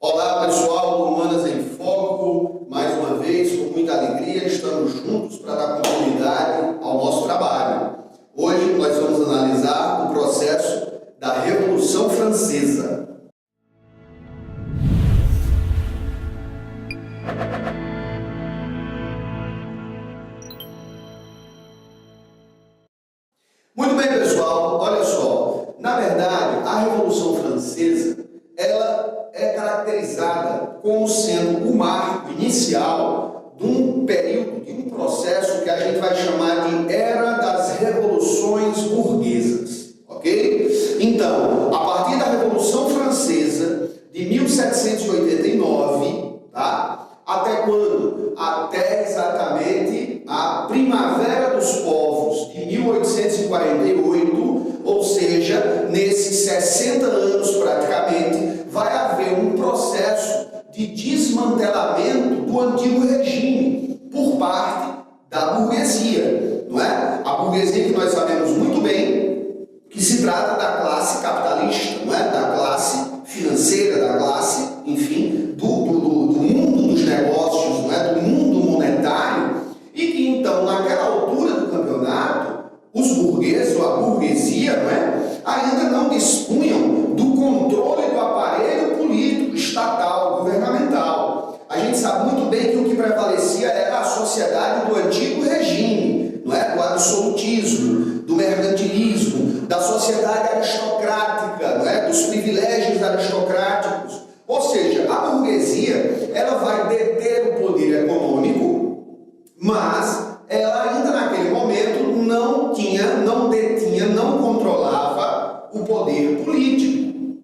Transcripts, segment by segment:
Olá pessoal do Humanas em Foco, mais uma vez, com muita alegria, estamos juntos para dar continuidade ao nosso trabalho. Hoje nós vamos analisar o processo da Revolução Francesa. Muito bem pessoal, olha só, na verdade a Revolução Francesa ela é caracterizada como sendo o marco inicial de um período, de um processo que a gente vai chamar de Era das Revoluções Burguesas, ok? Então, a partir da Revolução Francesa de 1789, tá? Até quando? Até exatamente a Primavera dos Povos de 1848, ou seja, nesses 60 anos praticamente, vai haver um processo de desmantelamento do antigo regime por parte da burguesia, não é? A burguesia que nós sabemos muito bem que se trata da classe capitalista, não é? Da classe financeira, da classe, enfim, do mundo dos negócios, não é? Do mundo monetário, e que então, naquela altura do campeonato, os burgueses ou a burguesia, não é? Ainda não dispunham do controle do aparelho político, estatal, governamental. A gente sabe muito bem que o que prevalecia era a sociedade do antigo regime, não é? Do absolutismo, do mercantilismo, da sociedade aristocrática, não é? Dos privilégios aristocráticos. Ou seja, a burguesia ela vai deter o poder econômico, mas ela ainda naquele momento não detinha, não controlava o poder político.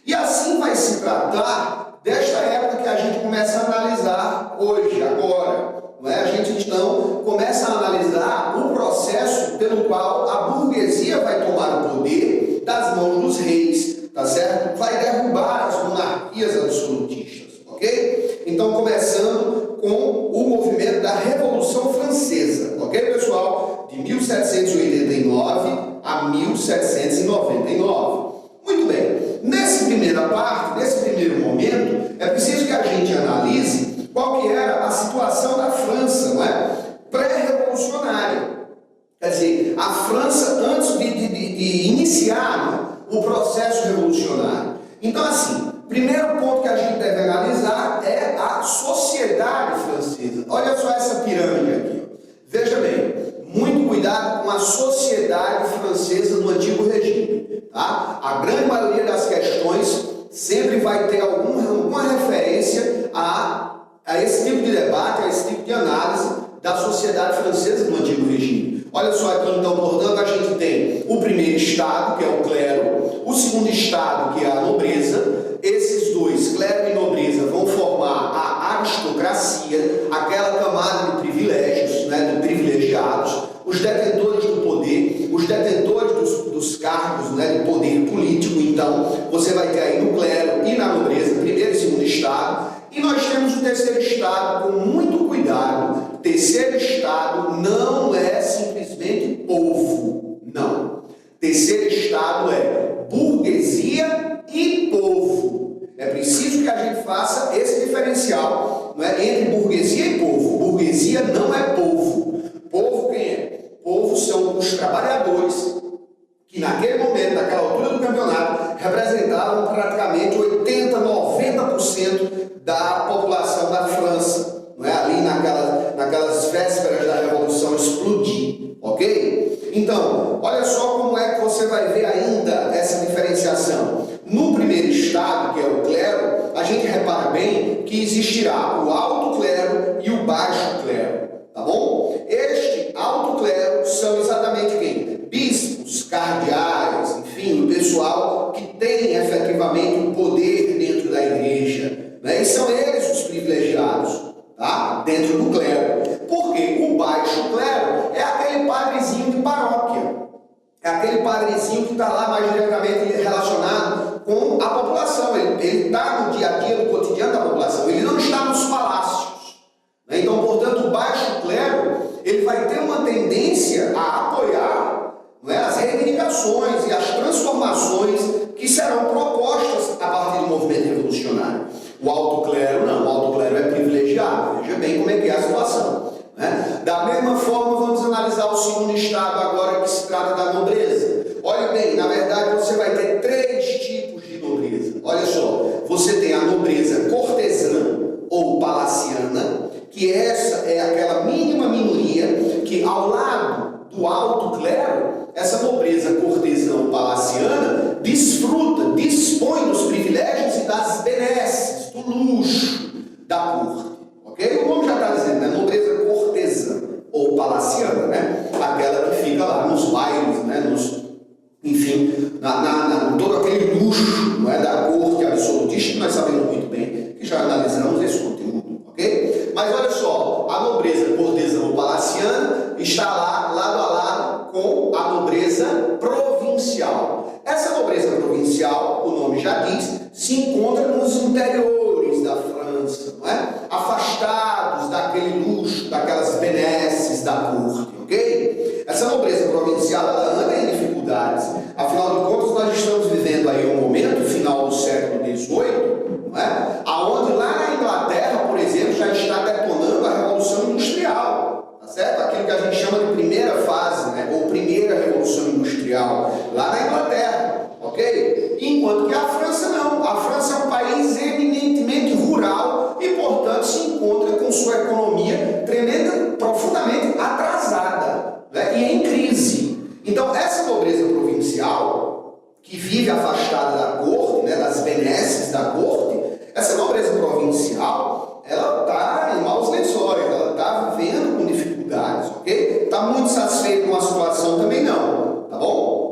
E assim vai se tratar desta época que a gente começa a analisar hoje, agora. Não é? A gente então começa a analisar o processo pelo qual a burguesia vai tomar o poder das mãos dos reis, tá certo? Vai derrubar as monarquias absolutistas, ok? Então, começando com o movimento da Revolução Francesa, ok, pessoal? De 1789 a 1799. Muito bem, nessa primeira parte, nesse primeiro momento, é preciso que a gente analise qual que era a situação da França, não é? Pré-revolucionária. Quer dizer, a França antes de iniciar o processo revolucionário. Então, assim, primeiro ponto que a gente deve analisar é a sociedade francesa. Olha só essa pirâmide aqui. Veja bem, muito cuidado com a sociedade francesa do antigo regime. Tá? A grande maioria das questões sempre vai ter alguma referência a esse tipo de debate, a esse tipo de análise da sociedade francesa do antigo regime. Olha só aqui, então, portanto, a gente tem o primeiro estado, que é o clero, o segundo estado, que é a nobreza. Esses dois, clero e nobreza, vão formar a aristocracia, aquela camada de privilégios, né, de privilegiados, os detentores do poder, os detentores dos cargos, né, de poder político. Então, você vai ter aí no clero e na nobreza, primeiro e segundo estado. E nós temos o terceiro estado, com muito cuidado. O terceiro estado não é simplesmente povo, não. Terceiro estado é burguesia e povo. É preciso que a gente faça esse diferencial, não é, entre burguesia e povo. Burguesia não é povo. Povo quem é? Povo são os trabalhadores que naquele momento, naquela altura do campeonato, representavam praticamente 80%, 90% da população da França, não é? Ali naquelas vésperas da Revolução explodir, ok? Então, olha só como é que você vai ver ainda essa diferenciação. No primeiro estado, que é o clero, a gente repara bem que existirá o alto clero e o baixo clero, tá bom? Este alto clero são exatamente quem? Bispos, cardeais, enfim, o pessoal que tem efetivamente o poder dentro da igreja, né? E são eles os privilegiados, tá? Dentro do clero. Porque o baixo clero é aquele padrezinho de paróquia, é aquele padrezinho que está lá mais diretamente relacionado com a população. Ele está no dia a dia, no cotidiano da população. Ele não está nos palácios, né? Então, portanto, o baixo clero ele vai ter uma tendência a apoiar, não é, as reivindicações e as transformações que serão propostas a partir do movimento revolucionário. O alto clero não, o alto clero é privilegiado. Veja bem como é que é a situação, né? Da mesma forma, vamos analisar o segundo estado agora que se trata da nobreza. Olha bem, na verdade você vai ter 3 tipos de nobreza. Olha só, você tem a nobreza cortesã ou palaciana, que essa é aquela mínima minoria que ao lado do alto clero, essa nobreza cortesã ou palaciana desfruta, dispõe dos privilégios e das benesses, do luxo da corte. Ok? O nome já está dizendo, né? Nobreza cortesã ou palaciana, né? Aquela que fica lá nos bailes, né? Enfim, todo aquele luxo, não é, da corte absolutista, que nós sabemos muito bem, que já analisamos esse conteúdo, ok? Mas olha só, a nobreza cortesã ou palaciana está lá, lado a lado, com a nobreza provincial. Essa nobreza provincial, o nome já diz, se encontra nos interiores da França, não é? Afastados daquele luxo, daquelas benesses da corte, ok? Essa nobreza provincial, ela anda em dificuldades. Afinal de contas, nós estamos vivendo aí um momento, final do século XVIII, não é? Aonde lá na Inglaterra, por exemplo, já está detonando a Revolução Industrial, tá certo? Aquilo que a gente chama de primeira fase, né? Ou primeira Revolução Industrial, lá na Inglaterra, ok? Enquanto que a França não. A França é um país eminentemente rural e, portanto, se encontra com sua economia tremenda, profundamente atrasada, né? E em crise. Então, essa nobreza provincial, que vive afastada da corte, né, das benesses da corte, essa nobreza provincial, ela está em maus lençóis, ela está vivendo com dificuldades, ok? Está muito satisfeito com a situação também não, tá bom?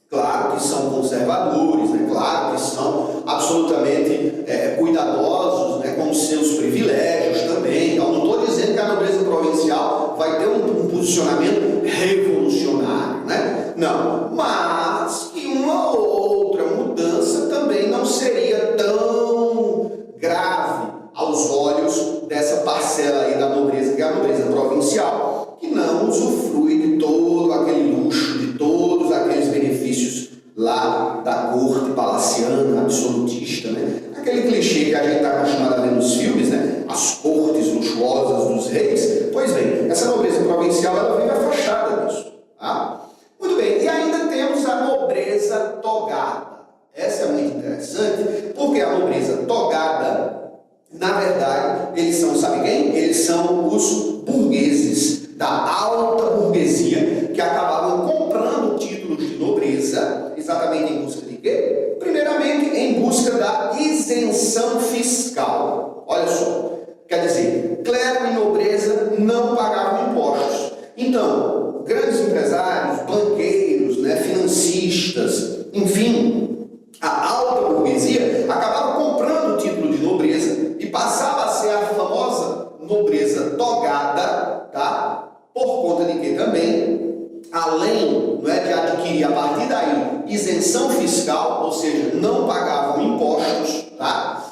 Claro que são conservadores, né? Claro que são absolutamente cuidadosos, né, com os seus privilégios também. Então, não estou dizendo que a nobreza provincial vai ter um posicionamento revolucionário, né? Não, mas que uma ou outra mudança também não seria tão grave aos olhos dessa parcela aí da nobreza, que é a nobreza provincial, que não usufrui de todo aquele luxo, de todos aqueles benefícios lá da corte palaciana, absolutista, né? Aquele clichê que a gente está acostumado a ver nos filmes, né? As cortes luxuosas dos reis. Pois bem, essa nobreza provincial, ela vive afastada disso, tá? Muito bem, e ainda temos a nobreza togada. Essa é muito interessante, porque a nobreza togada, na verdade, eles são, sabe quem? Eles são os burgueses, da alta burguesia, que acabavam comprando títulos de nobreza, exatamente em busca de quê? Primeiramente, em busca da isenção fiscal. Olha só, quer dizer, clero e nobreza não pagavam impostos. Então, grandes empresários, banqueiros, né, financistas, enfim, a alta burguesia acabava comprando o título de nobreza e passava a ser a famosa nobreza togada, tá? Por conta de que também, além, não é, de adquirir a partir daí isenção fiscal, ou seja, não pagavam impostos, tá?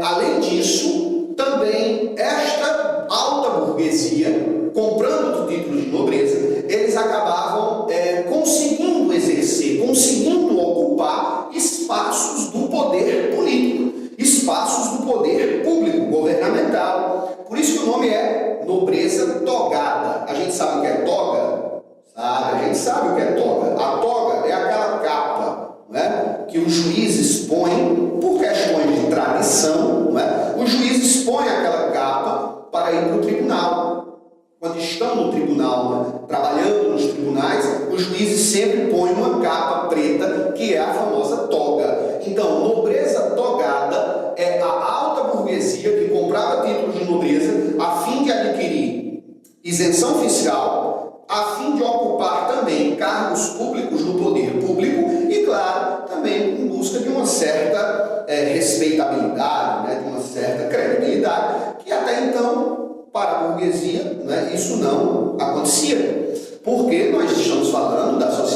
Além disso, também esta alta burguesia, comprando o título de nobreza, eles acabavam conseguindo exercer, conseguindo ocupar espaços do poder político, espaços do poder público, governamental. Por isso que o nome é nobreza togada. A gente sabe o que é toga? Sabe? A gente sabe o que é toga. A toga é aquela capa, né, que os juízes põem por questões de tradição, né? Os juízes põem aquela capa para ir para o tribunal. Quando estão no tribunal, né, trabalhando nos tribunais, os juízes sempre põem uma capa preta, que é a famosa toga. Então, nobreza togada é a alta burguesia que comprava títulos de nobreza a fim de adquirir isenção fiscal, a fim de ocupar também cargos públicos no poder público e, claro, também em busca de uma certa respeitabilidade, né, de uma certa credibilidade, que até então, para a burguesia, né, isso não acontecia, porque nós estamos falando da sociedade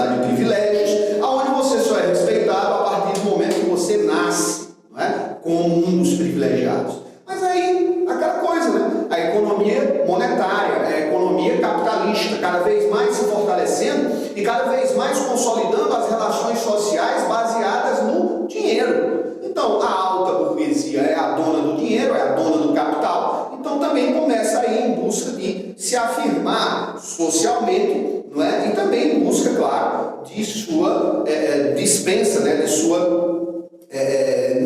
sociedade de privilégios, onde você só é respeitado a partir do momento que você nasce, não é? Como um dos privilegiados. Mas aí, aquela coisa, né? A economia monetária, a economia capitalista, cada vez mais se fortalecendo e cada vez mais consolidando as relações sociais baseadas no dinheiro. Então, a alta burguesia é a dona do dinheiro, é a dona do capital, então também começa aí em busca de se afirmar socialmente, não é? E também em busca, claro, de sua dispensa, né? De sua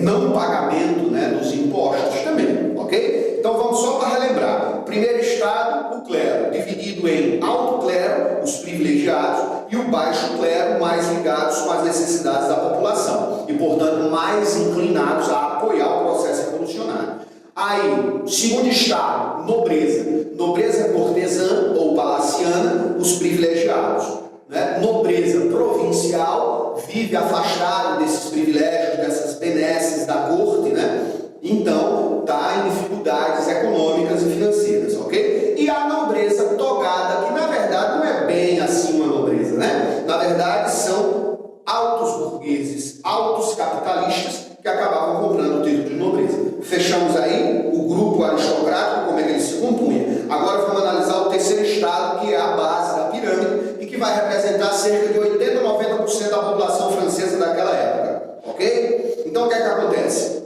não pagamento, né? Dos impostos também, ok? Então vamos só para relembrar. Primeiro estado, o clero, dividido em alto clero, os privilegiados, e o baixo clero, mais ligados com as necessidades da população e, portanto, mais inclinados a apoiar o processo revolucionário. Aí, segundo estado, nobreza. Nobreza cortesã ou palaciana, os privilegiados. Né? Nobreza provincial, vive afastado desses privilégios, dessas benesses da corte, né? Então, está em dificuldades econômicas e financeiras, ok? E a nobreza togada, que na verdade não é bem assim uma nobreza, né? Na verdade são altos burgueses, altos capitalistas que acabavam comprando o título de nobreza. Fechamos aí o grupo aristocrático, como é que ele se compunha. Agora vamos analisar o terceiro estado, que é a base da pirâmide e que vai representar cerca de 80 a 90% da população francesa daquela época, ok? Então o que é que acontece?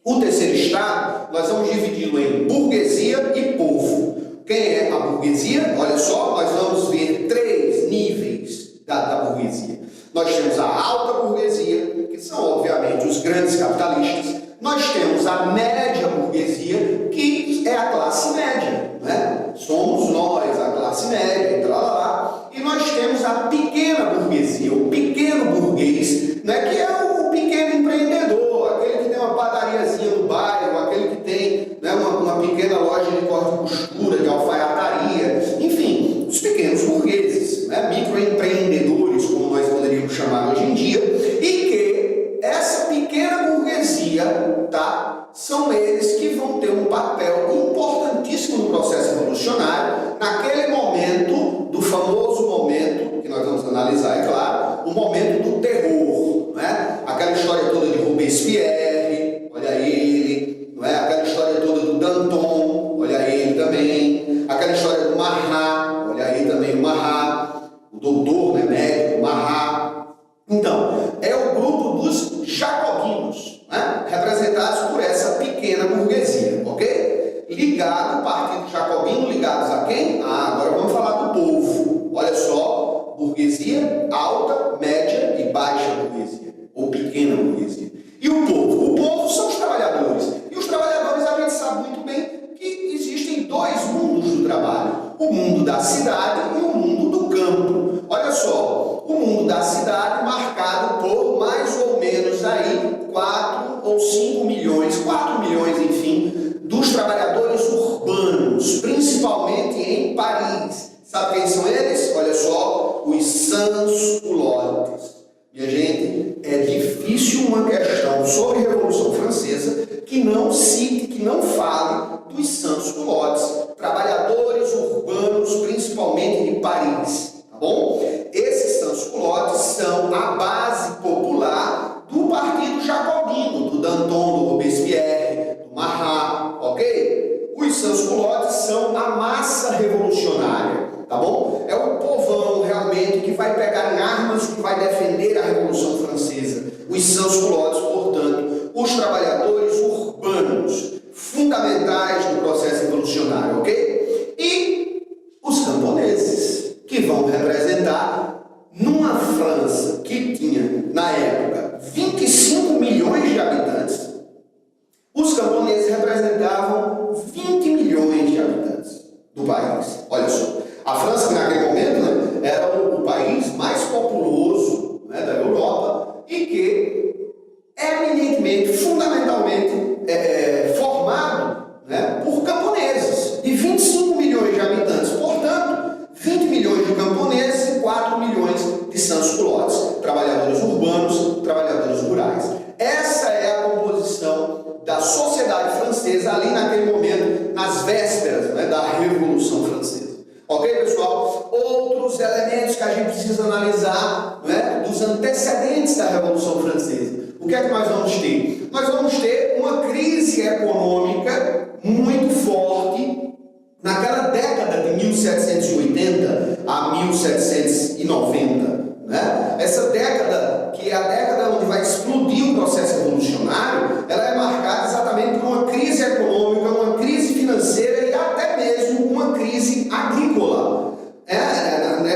O terceiro estado, nós vamos dividi-lo em burguesia e povo. Quem é a burguesia? Olha só, nós vamos ver 3 níveis da burguesia. Nós temos a alta burguesia, que são, obviamente, os grandes capitalistas. Nós temos a média burguesia, que é a classe média, né? Somos nós, a classe média, e lá. E nós temos a pequena burguesia, o pequeno burguês, né? Que é o pequeno empreendedor, aquele que tem uma padariazinha no bairro, aquele que tem, né, uma pequena loja de corte e costura, de alfaiataria, enfim, os pequenos burgueses, né? Microempreendedores, como nós poderíamos chamar hoje em dia, e que essa pequena burguesia, tá, são eles que vão ter um papel importantíssimo no processo revolucionário, naquele momento, do famoso momento, que nós vamos analisar, é claro, o momento do terror, né? Aquela história toda de Robespierre, olha ele, não é? Aquela história toda do Danton, olha ele também, aquela história do Marat, olha aí também o Marat, o doutor, né, médico, Marat. Então, é o grupo dos jacobinos, né? Representados por essa pequena burguesia, ok? Ligado, partido jacobino, ligados a quem? Agora vamos falar do povo. Olha só, burguesia, alta, média e baixa burguesia, ou pequena burguesia. E o povo? O povo são os trabalhadores. E os trabalhadores, a gente sabe muito bem que existem 2 mundos do trabalho. O mundo da cidade e o mundo do campo. Olha só, o mundo da cidade marcado por mais ou menos aí 4 ou 5 milhões, 4 milhões, enfim, dos trabalhadores urbanos, principalmente em Paris. Sabe quem são eles? Olha só, os sans-culottes. Minha gente, é difícil uma questão sobre a Revolução Francesa que não cite, que não fale dos sans-culottes, trabalhadores urbanos, principalmente de Paris, tá bom? Esses sans-culottes são a base popular do partido jacobino, do Danton, do Robespierre, do Marat, ok? Os sans-culottes são a massa revolucionária, tá bom? É o povão realmente que vai pegar em armas, que vai defender a Revolução Francesa. Os sans-culottes, portanto, os trabalhadores urbanos, fundamentais no processo revolucionário, ok? E os camponeses, que vão representar numa França que tinha, na época, 25 milhões de habitantes, os camponeses representavam 20 milhões de habitantes do país. Olha só, a França, que naquele momento, né, era o país mais populoso, né, da Europa e que eminentemente, fundamentalmente formado, né, por camponeses de 25 milhões de habitantes. Portanto, 20 milhões de camponeses e 4 milhões de sans-culottes, trabalhadores urbanos, trabalhadores rurais. Essa é a composição da sociedade francesa ali naquele momento, nas vésperas, né, da Revolução Francesa. Ok, pessoal? Outros outros elementos que a gente precisa analisar, não é? Dos antecedentes da Revolução Francesa. O que é que nós vamos ter? Nós vamos ter uma crise econômica muito forte naquela década de 1780 a 1790. Né? Essa década, que é a década onde vai explodir o processo revolucionário, ela é marcada exatamente por uma crise econômica, uma crise financeira e até mesmo uma crise agrícola.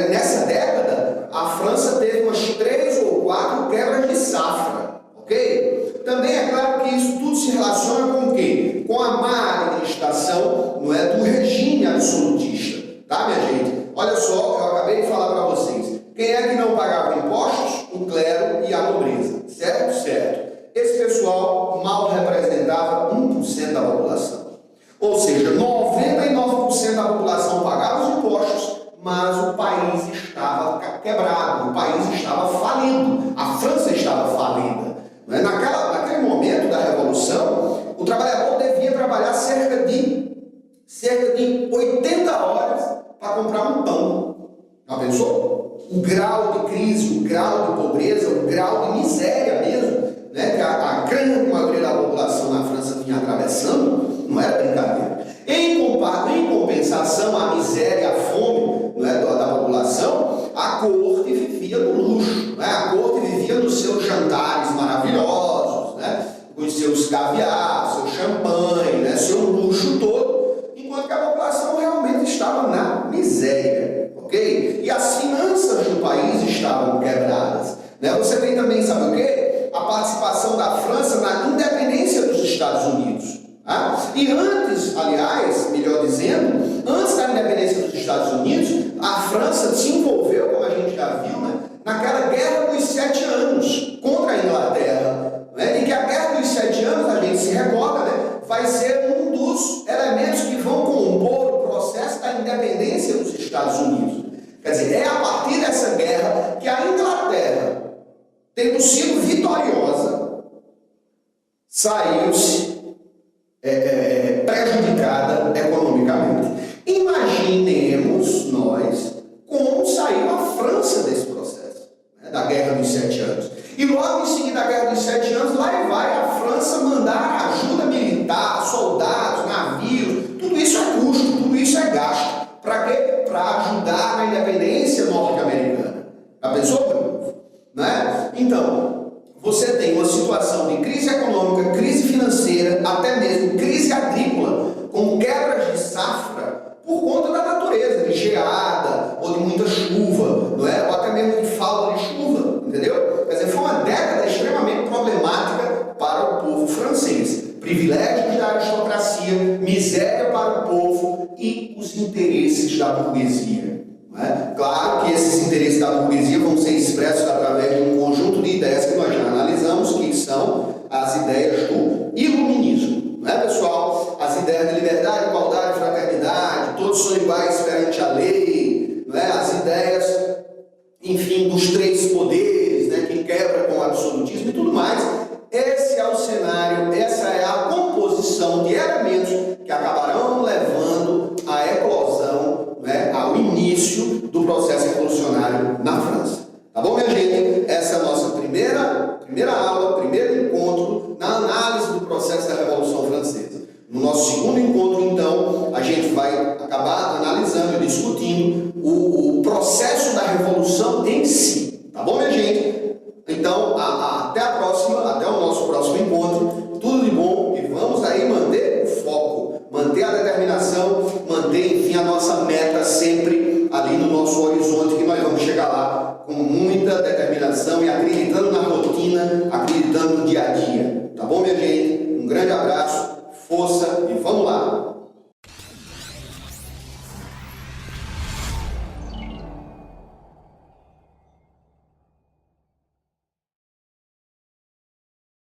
Nessa década, a França teve umas 3 ou 4 quebras de safra, ok? Também é claro que isso tudo se relaciona com o quê? Com a má administração, não é, do regime absolutista, tá, minha gente? Olha só, eu acabei de falar para vocês. Quem é que não pagava impostos? O clero e a nobreza, certo? Certo. Esse pessoal mal representava 1% da população. Ou seja, 99% da população pagava os impostos, mas o país estava quebrado, o país estava falido, a França estava falida. Naquele momento da Revolução, o trabalhador devia trabalhar cerca de 80 horas para comprar um pão. Já pensou? O grau de crise, o grau de pobreza, o grau de miséria mesmo, né, que a grande maioria da população na França vinha atravessando, não era brincadeira. Em compensação à miséria e à fome, não é, da população, a corte vivia no luxo, né? A corte vivia nos seus jantares maravilhosos, né? Com os seus caviar, seu champanhe, né? Seu luxo todo, enquanto que a população realmente estava na miséria, ok? E as finanças do país estavam quebradas, né? Você tem também, sabe o quê? A participação da França na independência dos Estados Unidos. E antes, aliás, melhor dizendo, antes da independência dos Estados Unidos, a França se envolveu, como a gente já viu, né, naquela Guerra dos 7 Anos contra a Inglaterra. Né, e que a Guerra dos 7 Anos, a gente se recorda, né, vai ser um dos elementos que vão compor o processo da independência dos Estados Unidos. Quer dizer, é a partir dessa guerra que a Inglaterra, tendo sido vitoriosa, saiu-se prejudicada economicamente. Imaginemos nós como saiu a França desse processo, né, da Guerra dos 7 Anos. E logo em seguida da Guerra dos 7 Anos, lá vai a França mandar ajuda militar, soldados, navios, tudo isso é custo, tudo isso é gasto. Para quê? Para ajudar na independência norte-americana. Já pensou? Né? Então, você tem uma situação de crise econômica, crise financeira, até mesmo crise agrícola, com quebras de safra por conta da natureza, de geada, ou de muita chuva, não é? Ou até mesmo de falta de chuva, entendeu? Quer dizer, foi uma década extremamente problemática para o povo francês. Privilégios da aristocracia, miséria para o povo e os interesses da burguesia. É? Claro que esses interesses da burguesia vão ser expressos através de um conjunto de ideias que nós já analisamos, que são as ideias do iluminismo. Não é, pessoal? As ideias de liberdade, igualdade, fraternidade, todos são iguais perante a lei, não é? As ideias, enfim, dos 3 poderes, né, que quebra com o absolutismo e tudo mais. Esse é o cenário, essa é a composição de elementos que acabarão levando à eclosão, né, ao início do processo revolucionário na França. Tá bom, minha gente? Essa é a nossa primeira aula, primeiro encontro na análise do processo da Revolução Francesa. No nosso segundo encontro, então, a gente vai acabar analisando e discutindo o processo da Revolução em si. Tá bom, minha gente? Então, até a próxima, até o nosso próximo encontro. Tudo de bom e vamos aí manter o foco, manter a determinação, manter, enfim, a nossa meta sempre ali no nosso horizonte, que nós vamos chegar lá com muita determinação e acreditando na rotina, acreditando no dia a dia.